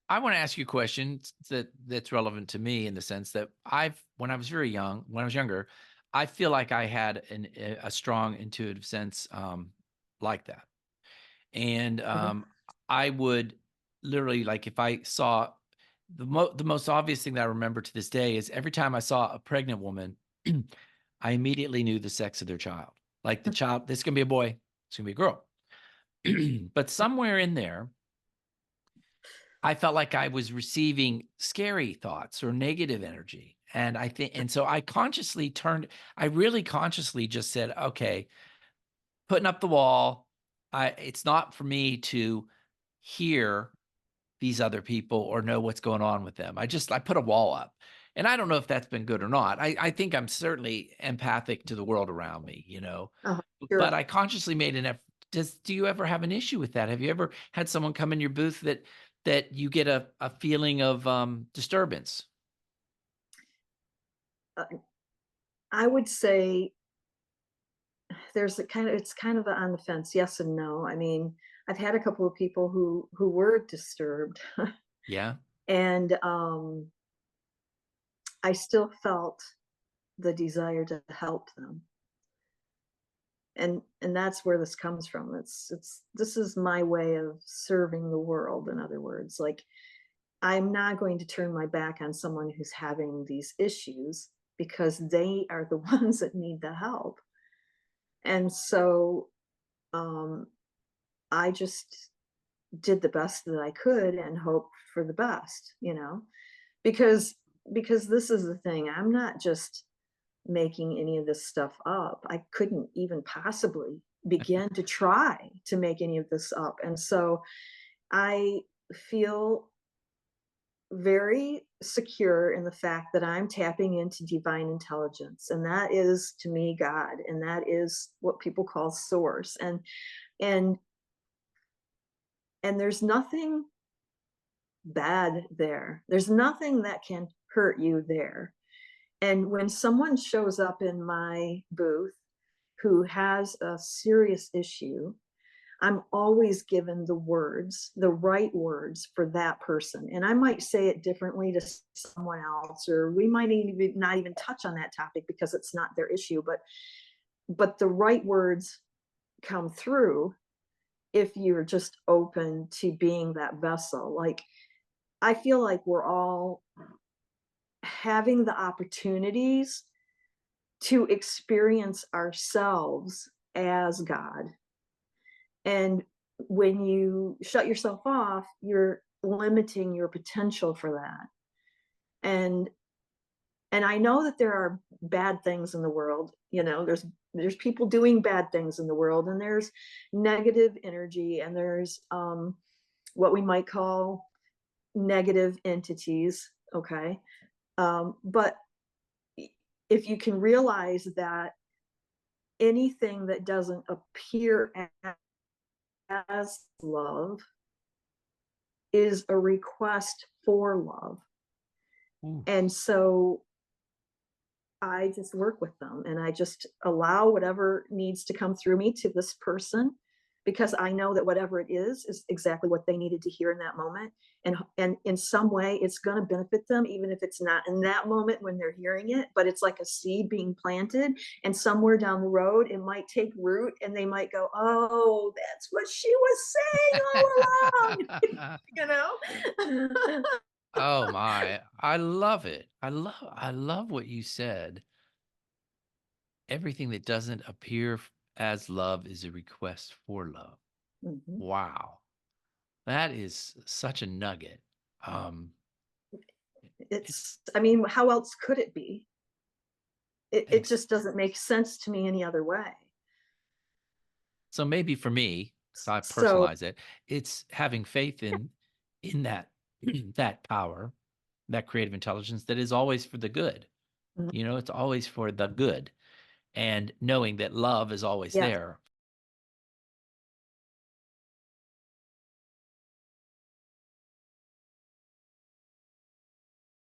I want to ask you a question that's relevant to me in the sense that when I was very young, when I was younger, I feel like I had a strong intuitive sense like that. And Mhm. I would literally, like, if I saw the most obvious thing that I remember to this day is every time I saw a pregnant woman, I immediately knew the sex of their child. Like, the child, this is gonna be a boy, it's gonna be a girl. But somewhere in there, I felt like I was receiving scary thoughts or negative energy. And and so I really consciously just said, okay, putting up the wall. It's not for me to hear these other people or know what's going on with them. I put a wall up. And I don't know if that's been good or not. I think I'm certainly empathic to the world around me, Uh, but sure. I consciously made an effort. Do you ever have an issue with that? Have you ever had someone come in your booth that you get a feeling of disturbance? Uh, I would say it's kind of on the fence, yes and no. I mean, I've had a couple of people who were disturbed, Yeah. and I still felt the desire to help them. And that's where this comes from. It's this is my way of serving the world, in other words. Like, I'm not going to turn my back on someone who's having these issues because they are the ones that need the help. And so um, I just did the best that I could and hope for the best, because this is the thing. I'm not just making any of this stuff up. I couldn't even possibly begin to try to make any of this up. And so I feel very secure in the fact that I'm tapping into divine intelligence, and that is to me God, and that is what people call source. And and there's nothing bad there. There's nothing that can hurt you there. And when someone shows up in my booth who has a serious issue, I'm always given the words, the right words for that person. And I might say it differently to someone else, or we might even not even touch on that topic because it's not their issue, but the right words come through if you're just open to being that vessel. Like, I feel like we're all having the opportunities to experience ourselves as God. And when you shut yourself off, you're limiting your potential for that. And I know that there are bad things in the world. There's people doing bad things in the world, and there's negative energy, and there's what we might call negative entities. Okay. But if you can realize that anything that doesn't appear as love is a request for love. Ooh. And so I just work with them, and I just allow whatever needs to come through me to this person, because I know that whatever it is exactly what they needed to hear in that moment. And in some way it's going to benefit them, even if it's not in that moment when they're hearing it, but it's like a seed being planted, and somewhere down the road it might take root, and they might go, "Oh, that's what she was saying all along." you know Oh my, I love it. I love what you said. Everything that doesn't appear as love is a request for love. Mhm. Wow. That is such a nugget. Um, it's I mean, how else could it be? It ex- just doesn't make sense to me any other way. so maybe for me, because I So, personalize it, it's having faith in that that power, that creative intelligence that is always for the good. mm, It's always for the good, and knowing that love is always yes, there.